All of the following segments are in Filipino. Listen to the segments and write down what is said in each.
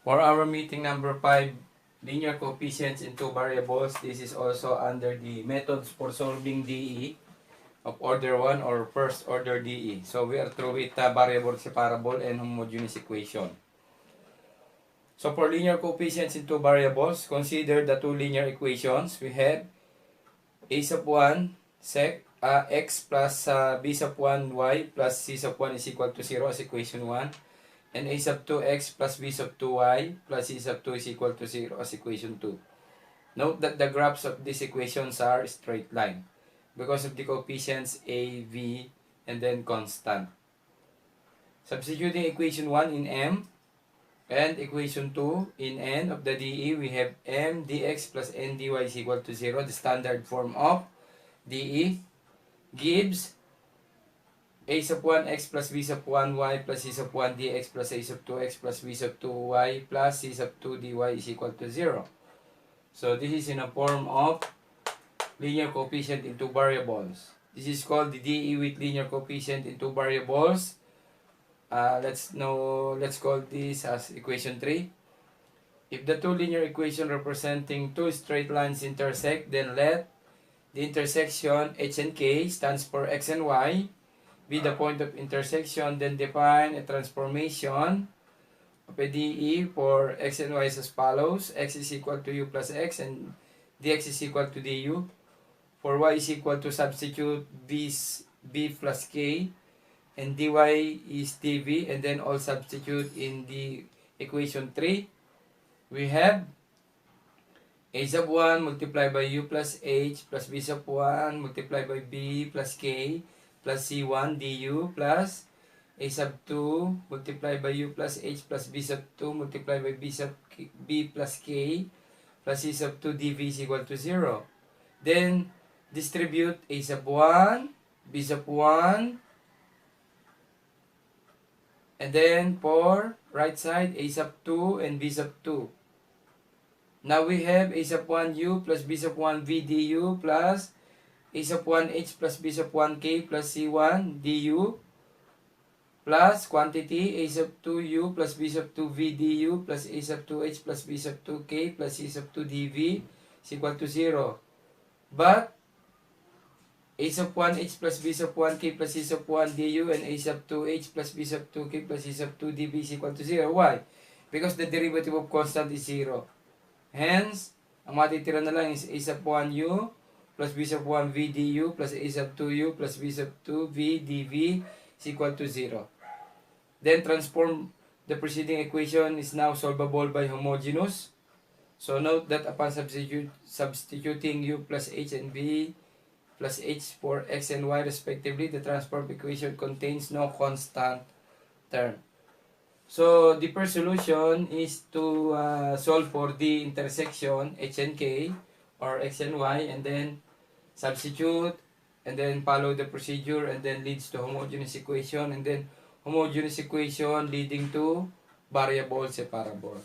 For our meeting number 5, linear coefficients in two variables, this is also under the methods for solving DE of order 1 or first order DE. So we are through with variable separable and homogeneous equation. So for linear coefficients in two variables, consider the two linear equations. We have a sub 1 sec x plus b sub 1 y plus c sub 1 is equal to 0 as equation 1. And a sub 2x plus b sub 2y plus c sub 2 is equal to 0 as equation 2. Note that the graphs of these equations are straight line because of the coefficients a, v, and then constant. Substituting equation 1 in m and equation 2 in n of the dE, we have m dx plus n dy is equal to 0. The standard form of dE gives a sub 1x plus b sub 1y plus c sub 1 dx plus a sub 2x plus b sub 2y plus c sub 2 dy is equal to 0. So this is in a form of linear coefficient in two variables. This is called the dE with linear coefficient in two variables. Let's call this as equation 3. If the two linear equations representing two straight lines intersect, then let the intersection h and k stands for x and y be the point of intersection. Then define a transformation of a dE for x and y as follows. X is equal to u plus x and dx is equal to du. For y is equal to substitute b plus k and dy is dv, and then all substitute in the equation 3. We have a sub 1 multiplied by u plus h plus b sub 1 multiplied by b plus k plus c1 du plus a sub 2 multiplied by u plus h plus b sub 2 multiplied by b plus k plus c sub 2 dv is equal to 0. Then distribute a sub 1, b sub 1, and then for right side a sub 2 and b sub 2. Now we have a sub 1 u plus b sub 1 v du plus a sub 1 h plus b sub 1 k plus c1 du plus quantity a sub 2 u plus b sub 2 v du plus a sub 2 h plus b sub 2 k plus c sub 2 dv is equal to 0. But a sub 1 h plus b sub 1 k plus c sub 1 du and a sub 2 h plus b sub 2 k plus c sub 2 dv is equal to 0. Why? Because the derivative of constant is 0. Hence, ang matitira na lang is a sub 1 u plus b sub 1 v du plus a sub 2 u plus b sub 2 v dv is equal to 0. Then transform the preceding equation is now solvable by homogeneous. So note that upon substituting u plus h and v plus h for x and y respectively, the transform equation contains no constant term. So the first solution is to solve for the intersection h and k or x and y, and then substitute and then follow the procedure, and then leads to homogeneous equation, and then homogeneous equation leading to variable separable.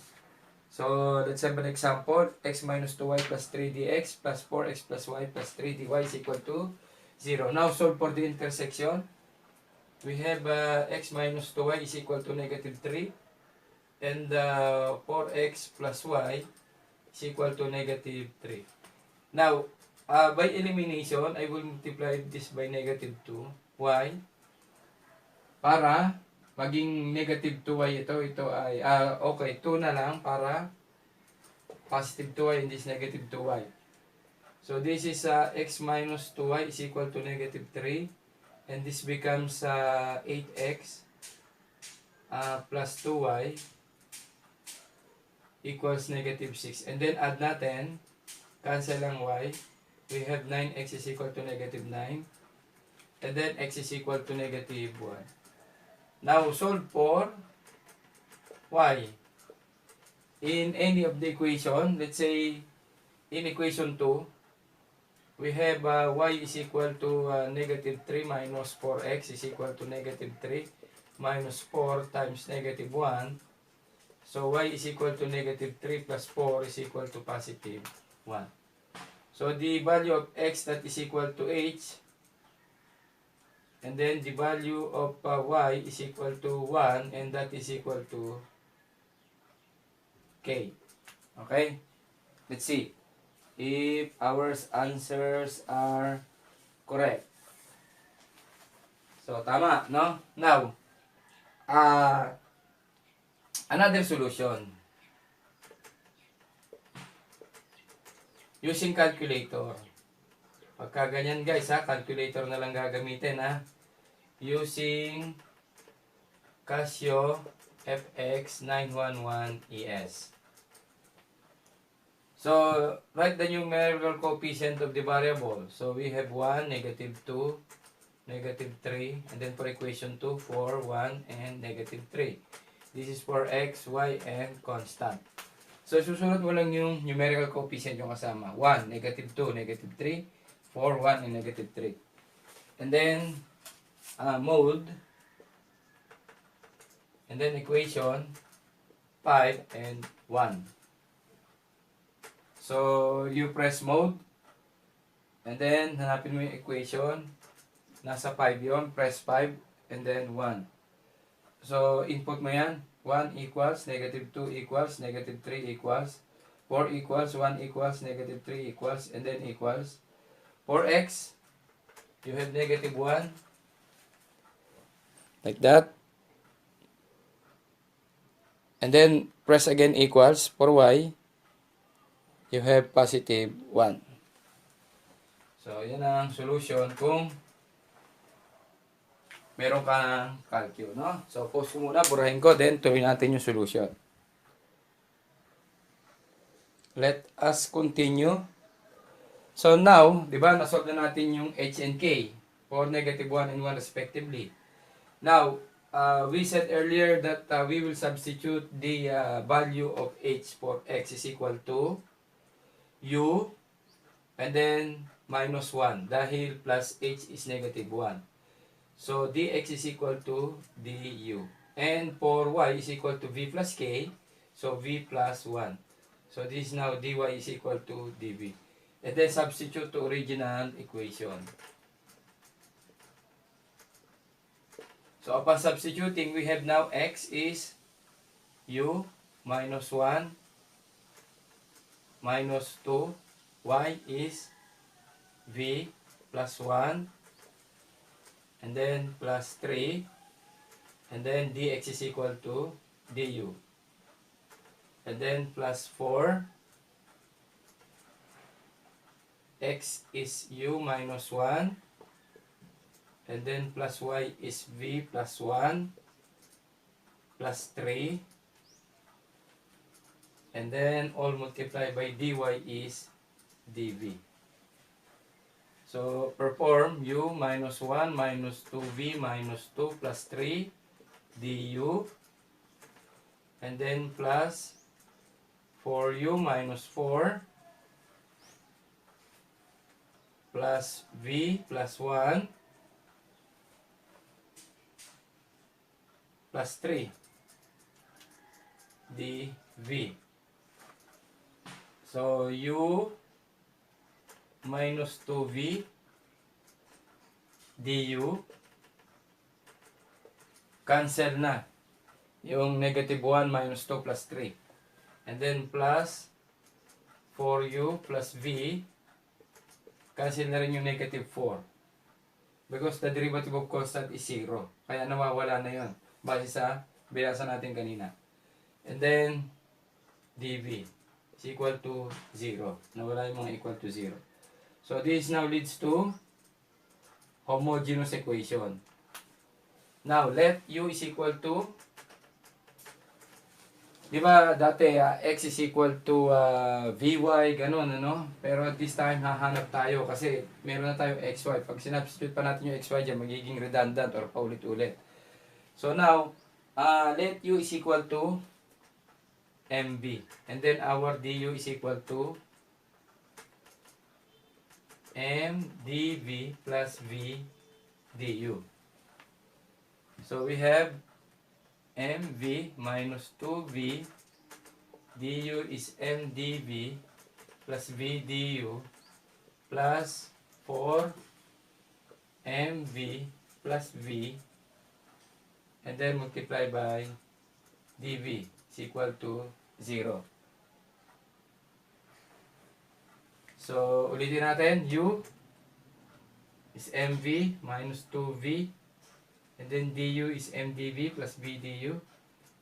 So let's have an example. X minus 2y plus 3 dx plus 4x plus y plus 3 dy is equal to 0. Now solve for the intersection. We have x minus 2y is equal to negative 3 and 4x plus y is equal to negative 3. Now, by elimination, I will multiply this by negative 2. Why? Para maging negative 2y ito ay, okay, 2 na lang para positive 2y and this negative 2y. So this is x minus 2y is equal to negative 3, and this becomes 8x plus 2y equals negative 6. And then add natin, cancel lang y. We have 9x is equal to negative 9. And then x is equal to negative 1. Now, solve for y. In any of the equation, let's say in equation 2, we have y is equal to negative 3 minus 4x is equal to negative 3 minus 4 times negative 1. So y is equal to negative 3 plus 4 is equal to positive 1. So the value of x that is equal to h, and then the value of y is equal to 1, and that is equal to k. Okay? Let's see if our answers are correct. So, tama, no? Now, another solution. Using calculator. Pagka ganyan guys ha, calculator na lang gagamitin ha. Using Casio FX911ES. So, write the numerical coefficient of the variable. So, we have 1, negative 2, negative 3, and then for equation 2, 4, 1, and negative 3. This is for x, y, and constant. So, susunod mo lang yung numerical coefficient yung kasama. 1, negative 2, negative 3, 4, 1, and negative 3. And then, mode, and then equation 5 and 1. So, you press mode, and then hanapin mo yung equation. Nasa 5 yon, press 5, and then 1. So, input mo yan. 1 equals, negative 2 equals, negative 3 equals, 4 equals, 1 equals, negative 3 equals, and then equals. For x, you have negative 1. Like that. And then, press again equals. For y, you have positive 1. So, yan ang solution kung meron ka ng calculus, no? So, pause ko muna, burahin ko, then tuloy natin yung solution. Let us continue. So, now, di ba, nasolve na natin yung h and k for negative 1 and 1 respectively. Now, we said earlier that we will substitute the value of h for x is equal to u and then minus 1 dahil plus h is negative 1. So, dx is equal to du. And for y is equal to v plus k, so v plus 1. So, this is now dy is equal to dv. And then substitute to original equation. So, upon substituting, we have now x is u minus 1 minus 2. Y is v plus 1. And then plus 3. And then dx is equal to du. And then plus 4. X is u minus 1. And then plus y is v plus 1. Plus 3. And then all multiplied by dy is dv. So, perform u minus 1 minus 2v minus 2 plus 3 du. And then plus 4u minus 4 plus v plus 1 plus 3 dv. So, u minus 2v du cancel na yung negative 1 minus 2 plus 3. And then plus 4u plus v, cancel na rin yung negative 4. Because the derivative of constant is 0. Kaya nawawala na yun. Base sa binasa natin kanina. And then dv is equal to 0. Nawala yung mga equal to 0. So this now leads to homogeneous equation. Now, let u is equal to, di ba dati x is equal to vy, ganun, ano? Pero at this time, hahanap tayo kasi meron na tayong xy. Pag sinubstitute pa natin yung xy dyan, magiging redundant or paulit-ulit. So now, let u is equal to mv. And then our du is equal to m dv plus v du. So we have mv minus 2v du is m dv plus v du plus 4 mv plus v and then multiply by dv is equal to 0. So, ulitin natin. U is mv minus 2v. And then du is mdv plus vdu.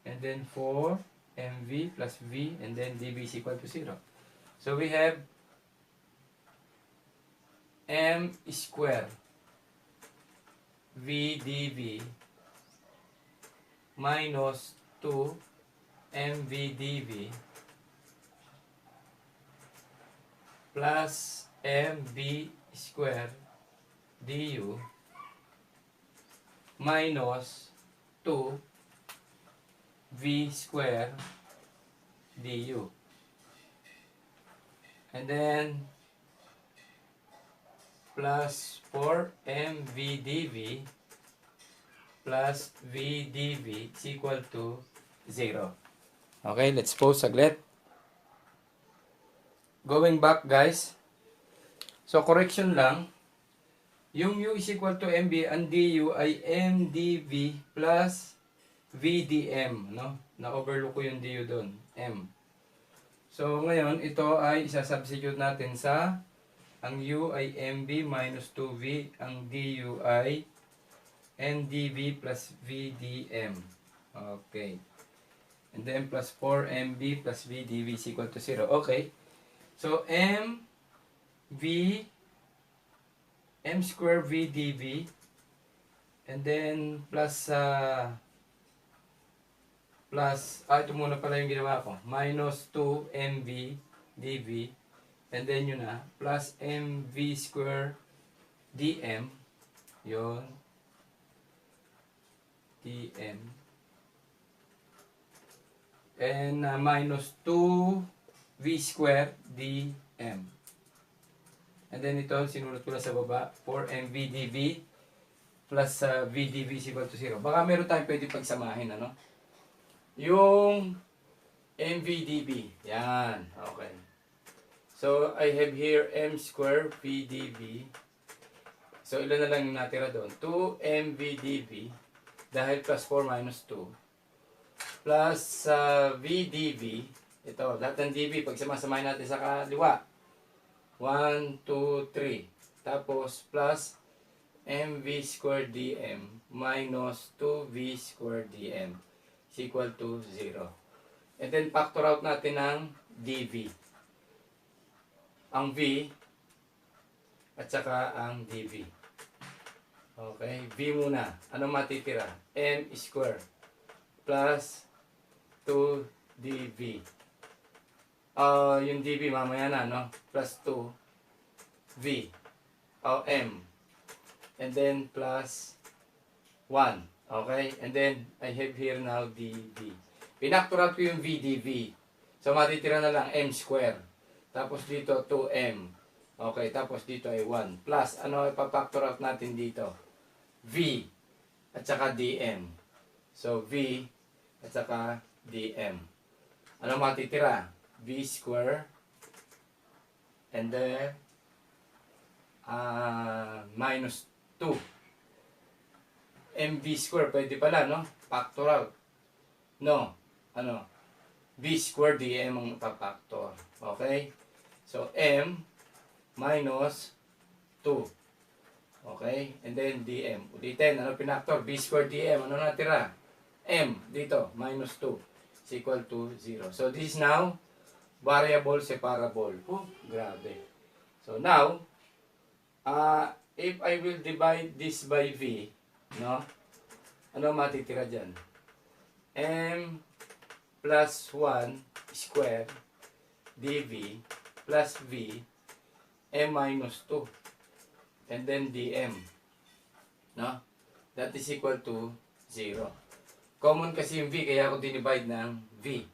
And then 4 mv plus v. And then dv is equal to 0. So, we have m square v dv minus 2 mv dv plus mv square du minus 2 v square du. And then plus 4 mv dv plus v dv is equal to 0. Okay, let's pause saglit. Going back, guys. So, correction lang. Yung u is equal to mb, ang du ay mdv plus vdm, no? Na-overlook ko yung du doon, m. So, ngayon, ito ay isa-substitute natin sa ang u ay mb minus 2v, ang du ay mdv plus vdm. Okay. And then plus 4mb plus vdv is equal to 0. Okay. So, m square v dv, and then ito muna pala yung ginawa ko, minus 2 mv dv, and then yun na, plus mv square dm, yun, dm, and minus 2 v square dm. And then ito, sinulot ko na sa baba, 4mv dv plus vdv is equal to 0. Baka meron tayong pwede pagsamahin, ano? Yung mv dv. Yan. Okay. So, I have here m square v dv. So, ilan na lang yung natira doon? 2mv dv dahil plus 4 minus 2 plus vdv. Ito, lahat ng dv, pagsamasamahin natin sa kaliwa. 1, 2, 3. Tapos, plus mv squared dm minus 2v squared dm is equal to 0. And then, factor out natin ng dv. Ang v at saka ang dv. Okay, v muna. Ano matitira? M square plus 2dv. Yung dv mamaya na, no? Plus 2v. M. And then plus 1. Okay? And then, I have here now dv. Pinactor out ko yung v dv. So, matitira na lang m square. Tapos dito, 2m. Okay, tapos dito ay 1. Plus, ano ipapactor out natin dito? V at saka dm. So, v at saka dm. Ano matitira? V square and then minus 2. mv square, pwede pala, no? Factor out. No. Ano? V square dm ang ipapactor. Okay? So, m minus 2. Okay? And then dm. Ulitin, ano pinactor? V square dm. Ano natira? M dito, minus 2 is equal to 0. So, this is now variable separable. Oh, grabe. So, now, if I will divide this by v, no? Ano matitira dyan? M plus 1 square dv plus v m minus 2 and then dm, no? That is equal to 0. Common kasi yung v, kaya ako dinivide ng v.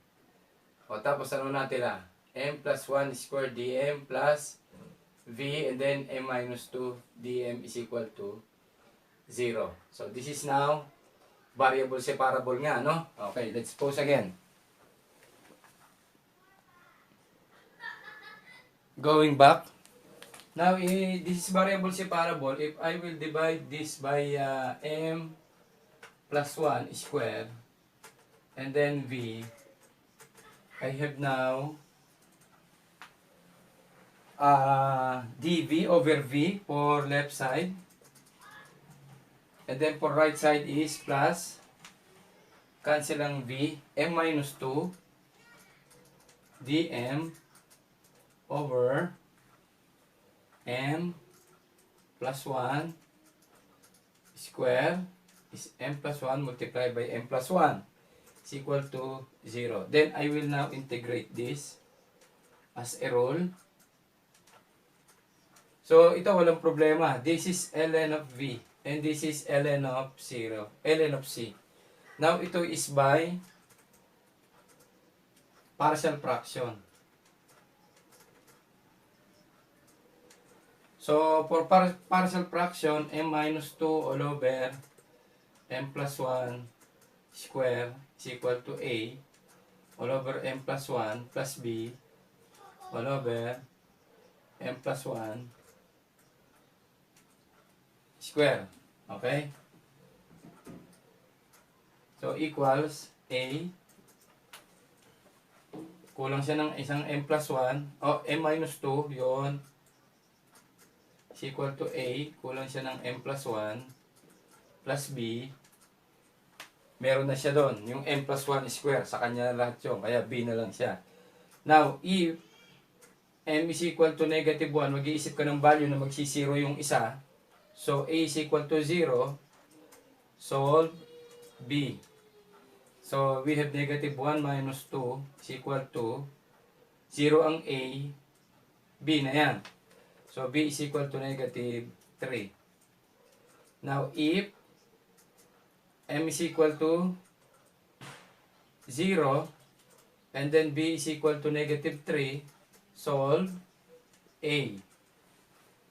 O tapos ano natira? M plus 1 square dm plus v and then m minus 2 dm is equal to 0. So this is now variable separable nga, no? Okay, let's pause again. Going back. Now, this is variable separable. If I will divide this by m plus 1 square and then v, I have now dv over v for left side. And then for right side is plus, cancel ang v, m minus 2 dm over m plus 1 square is m plus 1 multiplied by m plus 1 is equal to 0. Then I will now integrate this as a rule. So ito walang problema. This is ln of v and this is ln of 0, ln of c. Now ito is by partial fraction. So for partial fraction, m minus 2 all over m plus 1 square is equal to a all over m plus 1 plus b all over m plus 1 square. Okay? So equals a, kulang siya ng isang m plus 1 o m minus 2 yon is equal to a, kulang siya ng m plus 1 plus b, meron na siya doon yung m plus 1 square, sa kanya lahat yun, kaya b na lang siya. Now if m is equal to negative 1, mag-iisip ka ng value na magsisiro yung isa. So, a is equal to 0. Solve b. So, we have negative 1 minus 2 is equal to 0 ang a, b na yan. So, b is equal to negative 3. Now, if m is equal to 0 and then b is equal to negative 3, solve a.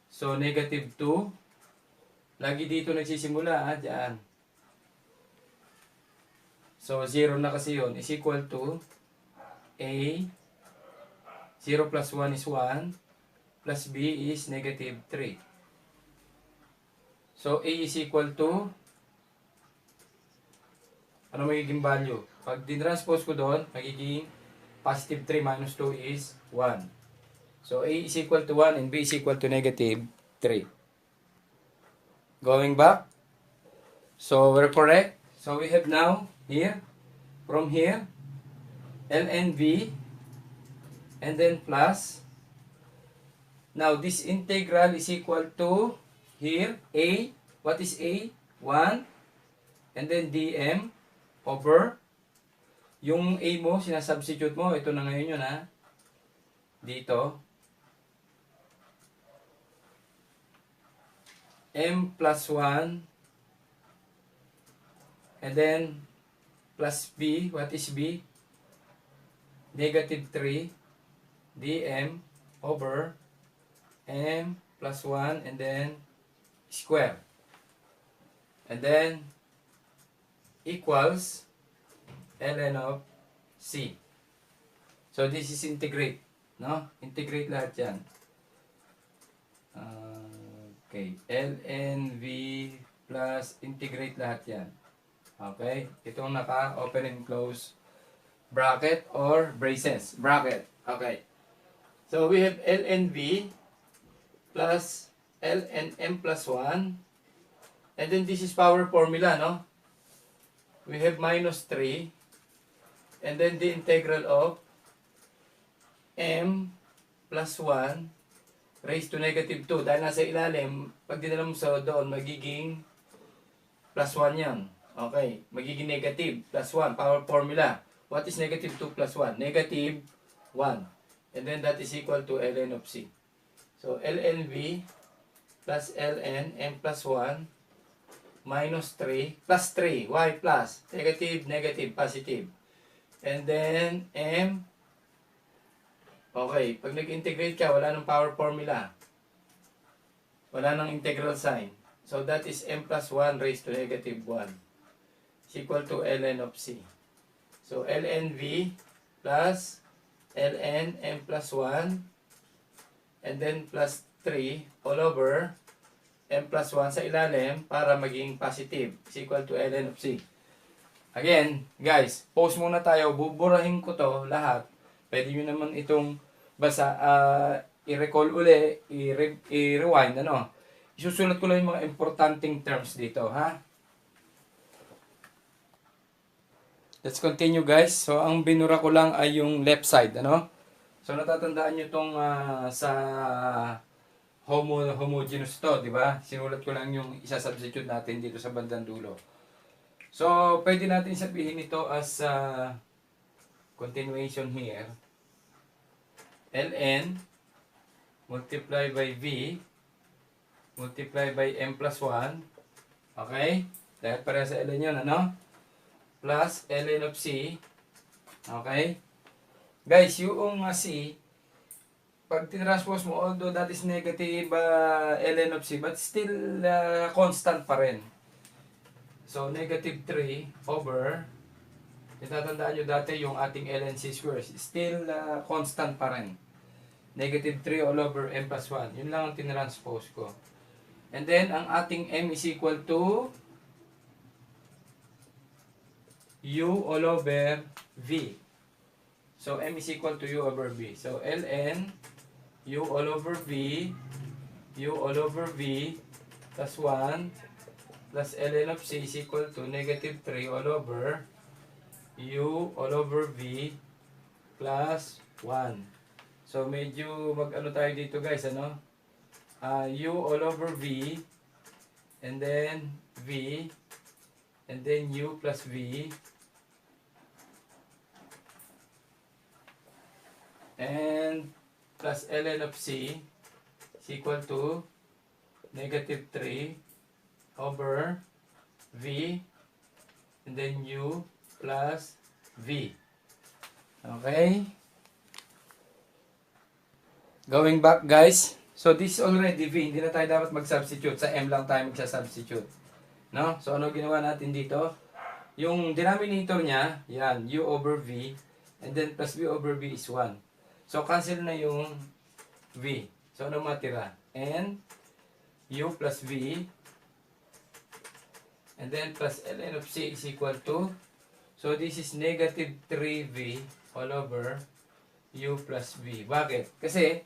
So, negative 2. Lagi dito nagsisimula, dyan. So, 0 na kasi yun. Is equal to a. 0 plus 1 is 1. Plus b is negative 3. So, a is equal to, ano magiging value? Pag dinranspose ko doon, magiging positive 3 minus 2 is 1. So, a is equal to 1 and b is equal to negative 3. Going back. So, we're correct. So, we have now here, from here, ln v, and then plus. Now, this integral is equal to, here, a. What is a? 1. And then dm over, yung a mo, sinasubstitute mo, ito na ngayon yun ha, dito, m plus 1 and then plus b. What is b? Negative 3 dm over m plus 1 and then square. And then equals ln of c. So this is integrate. No? Integrate lahat yan. Okay, ln v plus integrate lahat yan. Okay, itong naka-open and close bracket or braces. Bracket. Okay. So we have ln v plus ln m plus 1. And then this is power formula, no? We have minus 3. And then the integral of m plus 1 raised to negative 2. Dahil nasa ilalim, pag dinala mo sa doon, magiging plus 1 yan. Okay, magiging negative plus 1. Power formula. What is negative 2 plus 1? Negative 1. And then that is equal to ln of c. So, ln v plus ln m plus 1 minus 3 plus 3. Why plus? Negative, negative, positive. And then m. Okay, pag nag-integrate ka, wala nang power formula. Wala nang integral sign. So that is m plus 1 raised to negative 1 is equal to ln of c. So ln v plus ln m plus 1 and then plus 3 all over m plus 1 sa ilalim para maging positive is equal to ln of c. Again, guys, pause muna tayo. Buburahin ko to lahat. Pwede nyo naman itong i-recall uli, i-rewind, ano. Isusulat ko lang yung mga importanteng terms dito, ha? Let's continue, guys. So, ang binura ko lang ay yung left side, ano. So, natatandaan nyo itong sa homogeneous to, di ba? Sinulat ko lang yung isa-substitute natin dito sa bandang dulo. So, pwede natin sabihin ito as continuation here. Ln multiply by V multiply by M plus 1. Okay? Dahil para sa ln yun, ano? Plus ln of C. Okay? Guys, yung C, pag tinranspose mo, although that is negative ln of C, but still constant pa rin. So, negative 3 over, itatandaan nyo dati yung ating ln C square, still constant pa rin. Negative 3 all over M plus 1. Yun lang ang tinranspose ko. And then, ang ating M is equal to U all over V. So, M is equal to U over V. So, ln U all over V, U all over V, plus 1, plus ln of C is equal to negative 3 all over U all over V, plus 1. So, medyo mag-ano tayo dito, guys, ano? U all over V, and then V, and then U plus V, and plus ln of C is equal to negative 3 over V, and then U plus V. Okay? Going back, guys. So, this is already V. Hindi na tayo dapat mag-substitute. Sa M lang tayo mag-substitute. No? So, ano ginawa natin dito? Yung denominator niya, yan, U over V, and then plus V over V is 1. So, cancel na yung V. So, ano matira? N, U plus V, and then plus ln of C is equal to, so this is negative 3V all over U plus V. Bakit? Kasi,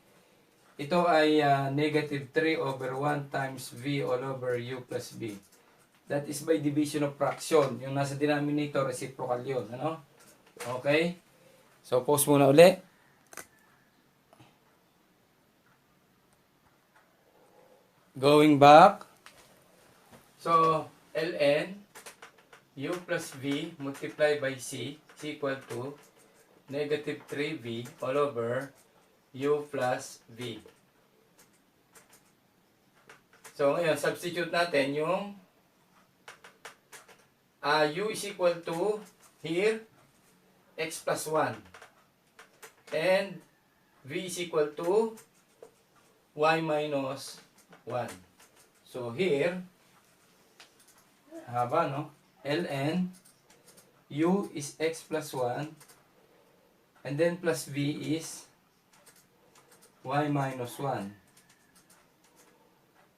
ito ay negative 3 over 1 times V all over U plus V. That is by division of fraction. Yung nasa denominator, reciprocal yun. Ano? Okay? So, pause muna uli. Going back. So, ln U plus V multiplied by C is equal to negative 3V all over U plus V. So, ngayon, substitute natin yung U is equal to, here, X plus 1. And V is equal to Y minus 1. So, here, haba, no? ln U is X plus 1. And then plus V is Y minus 1.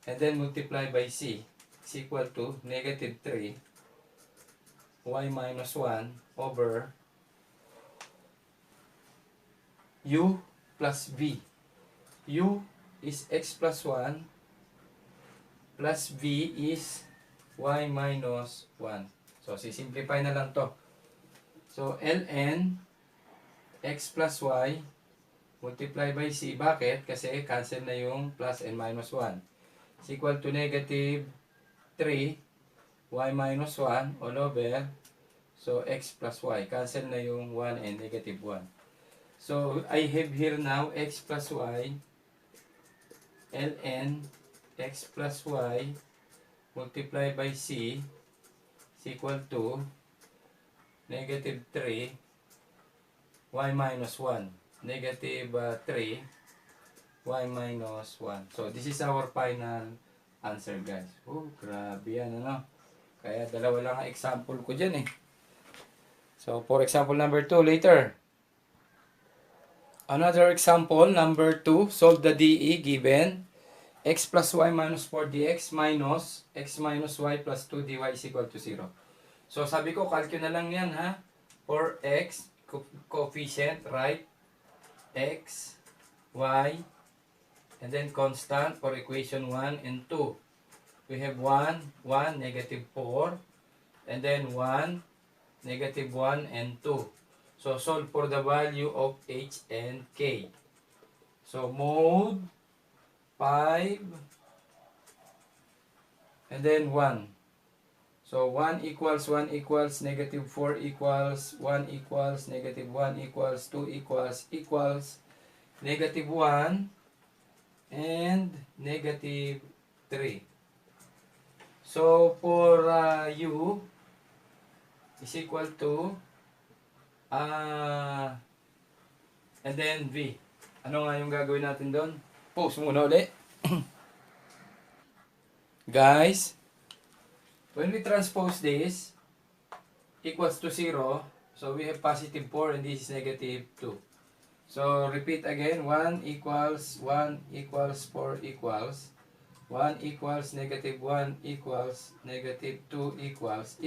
And then multiply by C is equal to negative 3 Y minus 1 over U plus V. U is X plus 1 plus V is Y minus 1. So, sisimplify na lang to. So, ln X plus Y multiply by C. Bakit? Kasi cancel na yung plus and minus 1. Is equal to negative 3 Y minus 1 all over, so X plus Y. Cancel na yung 1 and negative 1. So, I have here now X plus Y ln X plus Y multiply by C is equal to negative 3 Y minus 1. Negative 3 Y minus 1. So, this is our final answer, guys. Oh, grabe yan, ano? Kaya dalawa lang ang example ko dyan, eh. So, for example number 2, later. Another example, number 2, solve the DE given x plus y minus 4 dx minus x minus y plus 2 dy is equal to 0. So, sabi ko, calculate na lang yan, ha? For x, coefficient, right? X, y, And then constant for equation 1 and 2. We have 1, 1, negative 4. And then 1, negative 1 and 2. So solve for the value of h and k. So mode 5 and then 1. So 1 equals negative 4 equals 1 equals negative 1 equals 2 equals negative 1 and negative 3. So for u is equal to and then v. Ano nga yung gagawin natin doon? Pause muna ulit. Guys, when we transpose this equals to 0, so we have positive 4 and this is negative 2. So repeat again, 1 equals 4 equals 1 equals negative 1 equals negative 2 equals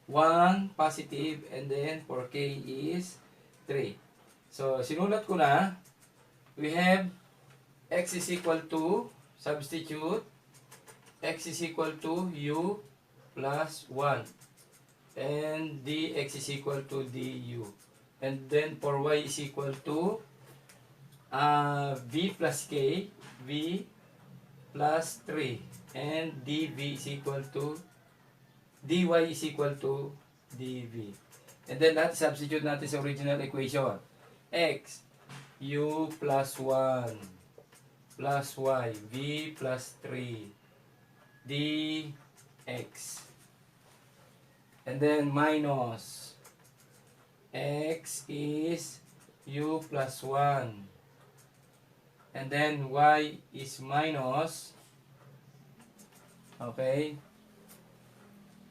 1 positive and then for k is 3. So sinulat ko na, we have x is equal to, substitute, x is equal to u plus 1 and dx is equal to du. And then for y is equal to v plus k, v plus 3 and dv is equal to dy is equal to dv. And then lahat substitute natin sa original equation. X, u plus 1 plus y, v plus 3 dx. And then minus x is u plus 1 and then y is minus, okay,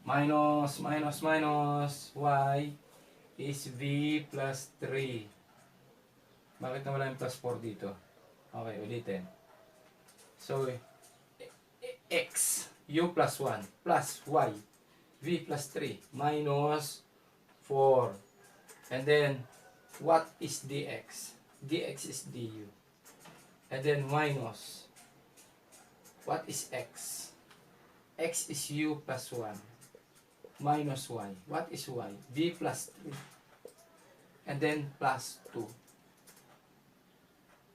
minus y is v plus 3. Bakit nawala yung plus 4 dito? Okay, ulitin. So x, u plus 1 plus y, v plus 3 minus 4. And then what is dx? Dx is du. And then minus, what is x? X is u plus 1 minus y. What is y? V plus 3. And then plus 2.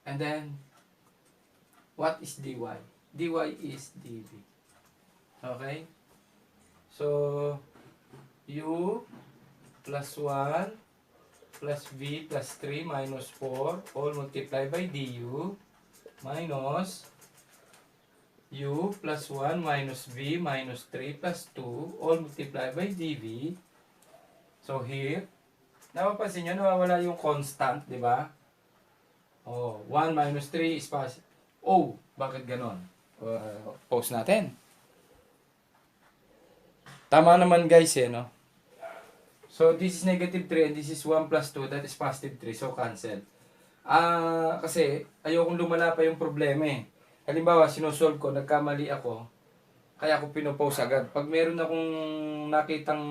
And then what is dy? Dy is dv. Okay? So u plus 1 plus v plus 3 minus 4 all multiplied by du minus u plus 1 minus v minus 3 plus 2 all multiplied by dv. So here, napapansin nyo, nawawala yung constant, di ba? Oh, 1 minus 3 is positive. Oh, bakit ganon? Pause natin. Tama naman guys no? So this is negative 3 and this is 1 plus 2, that is positive 3. So cancel. Kasi ayokong lumala pa yung problema eh. Halimbawa, sinosolve ko, nagkamali ako, kaya ako pinopause agad. Pag meron akong nakitang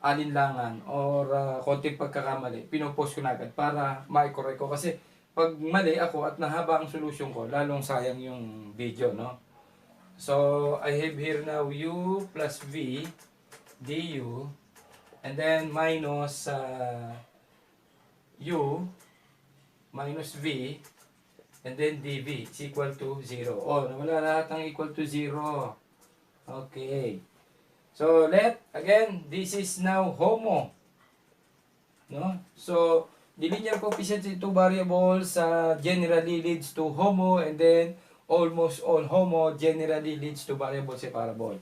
alinlangan or konting pagkakamali, pinopause ko na agad para ma-correct ko. Kasi pag mali ako at nahaba ang solusyon ko, lalong sayang yung video, no? So, I have here now u plus v du and then minus u minus v and then dv is equal to 0. Oh, nawala lahat ng equal to 0. Okay. So, again, this is now homo. No? So, the linear coefficients in two variables generally leads to homo and then almost all homo generally leads to variable separable.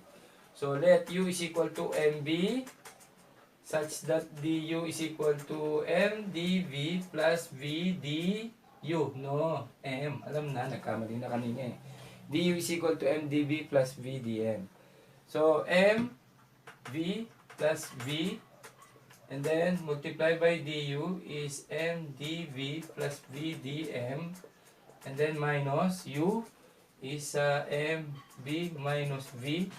So, let u is equal to mb such that du is equal to m dv plus v du. No, m. Alam na, nagkamali na kanina eh. Du is equal to m dv plus v dm. So, m v plus v and then multiply by du is m dv plus v dm and then minus u is mb minus v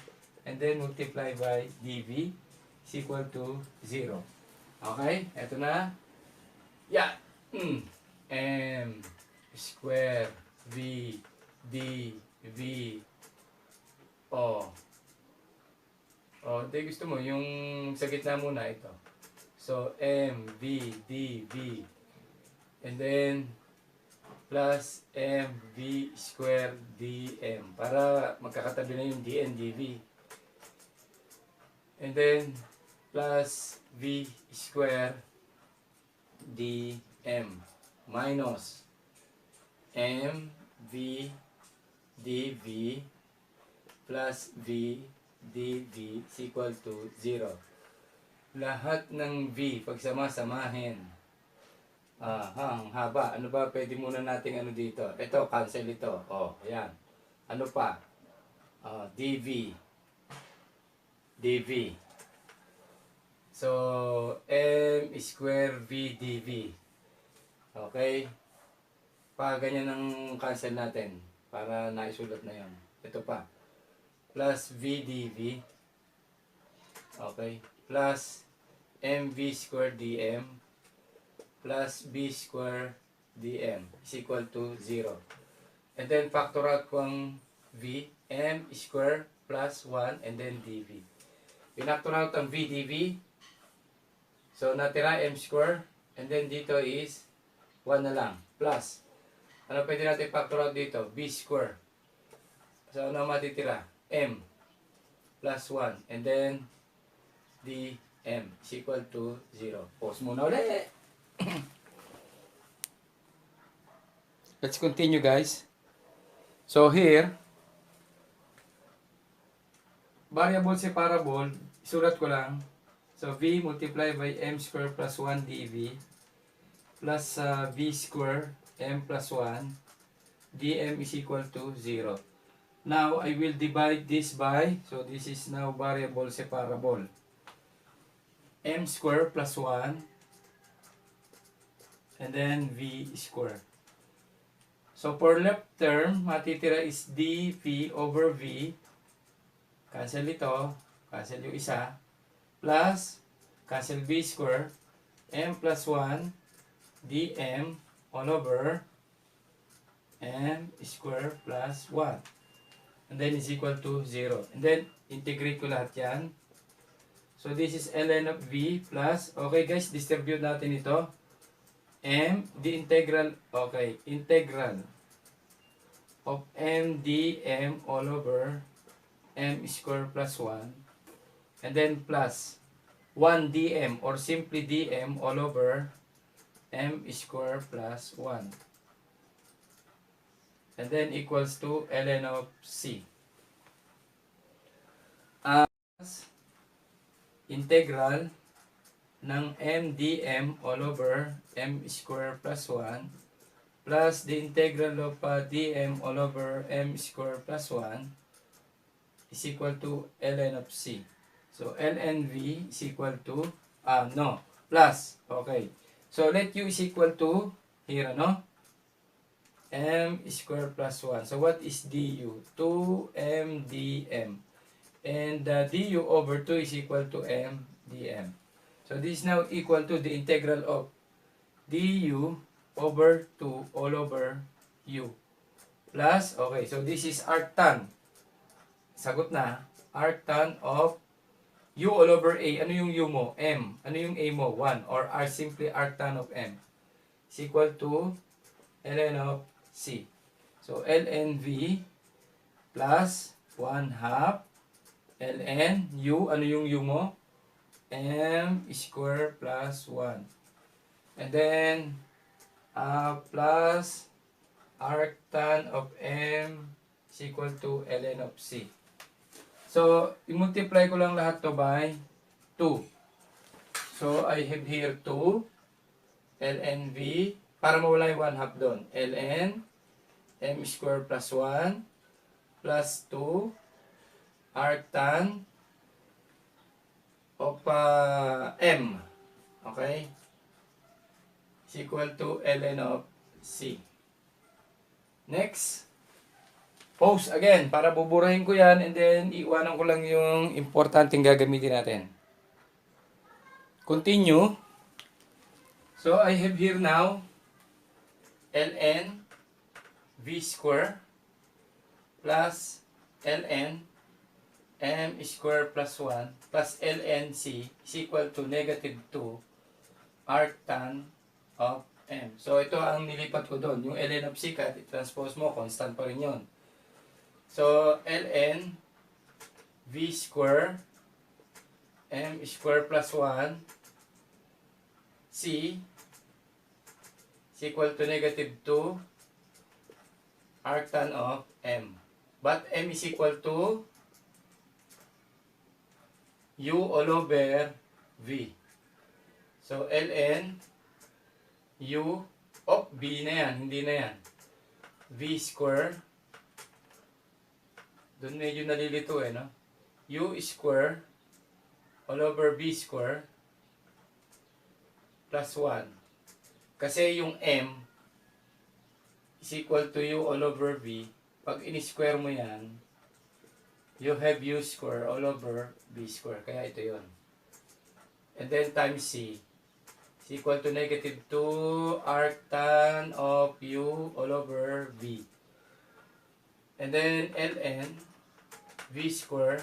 and then multiply by dv is equal to 0. Okay, eto na. Yeah. M square V, D, V, O. O, di gusto mo, yung sa gitna muna ito. So, M, V, D, V. And then, plus M, V square, D, M. Para magkakatabi na yung D and DV. And then, plus V square, D, M. Minus M, V, dV plus V dV is equal to 0. Lahat ng V, pagsama-samahin. Ang haba. Ano ba pwede muna nating ano dito? Ito, cancel ito. Ayan. Ano pa? dV. dV. So, M square V dV. Okay? Ganyan ang cancel natin para naisulat na yon. Ito pa. Plus V dV. Okay. Plus MV square dm plus B square dm is equal to 0. And then factor out ko ang V. M square plus 1 and then dV. Pinactor out ang V dV. So, natira M square. And then dito is 1 na lang. Plus. Ano pwede natin factor out dito? B square. So, ano matitira? M plus 1. And then, dm is equal to 0. Pause muna ulit. Let's continue, guys. So, here, variable separable, isulat ko lang. So, V multiplied by M square plus 1 dV plus V square M plus 1 dm is equal to 0. Now, I will divide this by, so this is now variable separable. M square plus 1 and then V square. So, for left term, matitira is dV over V. Cancel ito. Cancel yung isa. Plus, cancel V square. M plus 1 dm all over M square plus 1. And then is equal to 0. And then, integrate ko lahat yan. So, this is ln of V plus, okay guys, distribute natin ito. M, the integral, okay, integral of M dm all over M square plus 1. And then plus 1 dm or simply dm all over M square plus 1. And then equals to ln of C. As integral ng M dm all over M square plus 1 plus the integral of dm all over M square plus 1 is equal to ln of C. So, ln V is equal to, plus, okay. So, let U is equal to, here, M square plus 1. So, what is du? 2M dm. And du over 2 is equal to M dm. So, this is now equal to the integral of du over 2 all over u. Plus, okay, so this is arctan. Sagot na, arctan of u all over a. Ano yung u mo? M. Ano yung a mo? 1. Or r simply arctan of m. Is equal to ln of c. So, ln v plus 1 half ln u. Ano yung u mo? M square plus 1. And then, plus arctan of m is equal to ln of c. So, i-multiply ko lang lahat to by 2. So, I have here 2 ln v para mawala yung 1 half doon. ln m square plus 1 plus 2 arctan of m. Okay? Is equal to ln of c. Next. Pause again para buburahin ko yan and then iwanan ko lang yung importanteng gagamitin natin. Continue. So, I have here now ln V square plus ln m square plus 1 plus ln c is equal to negative 2 arctan of m. So, ito ang nilipat ko doon. Yung ln of c, kahit i-transpose mo, constant pa rin yun. So, ln v square m square plus 1 c is equal to negative 2 arctan of m. But m is equal to u all over v. So, ln u of b na yan, hindi na yan. V square. Doon medyo nalilito no? U square all over v square plus 1. Kasi yung m is equal to u all over v. Pag in-square mo yan, you have u square all over v square. Kaya ito yun. And then times c is equal to negative 2 arctan of u all over v. And then ln v square.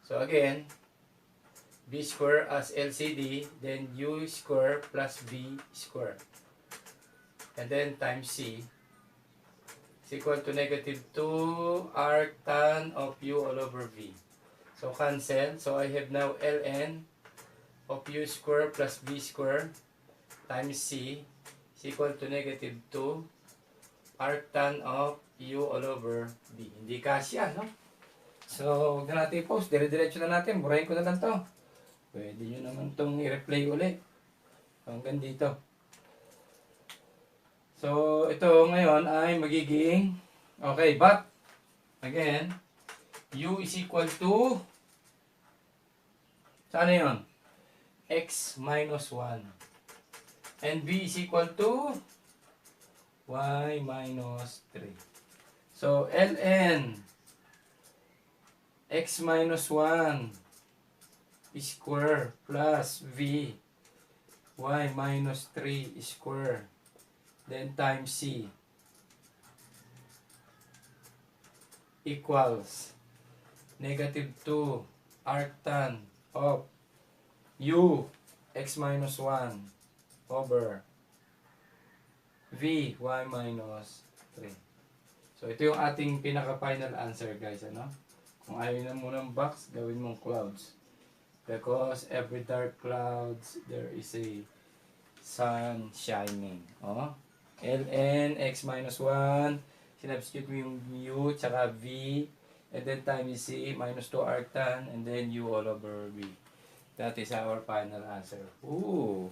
So again, v square as LCD, then u square plus v square. And then times c is equal to negative 2 arctan of u all over v. So cancel. So I have now ln of u square plus v square times c is equal to negative 2 arctan of u all over v. Hindi kasya, no? So, huwag na natin i-post. Dire-diretso na natin. Burahin ko na lang to. Pwede nyo naman itong i-replay uli. Hanggang dito. So, ito ngayon ay magiging okay, but again, u is equal to saan yun? X minus 1. And v is equal to y minus 3. So, ln x minus 1 square plus v y minus 3 square then times c equals negative 2 arctan of u x minus 1 over v y minus 3. So, ito yung ating pinaka-final answer, guys. Ano? Kung ayaw na muna ng box, gawin mong clouds. Because every dark clouds, there is a sun shining. Oh? ln x minus 1, sinubstitute mo yung u, tsaka v, and then times c, minus 2 arctan, and then u all over v. That is our final answer. Ooh!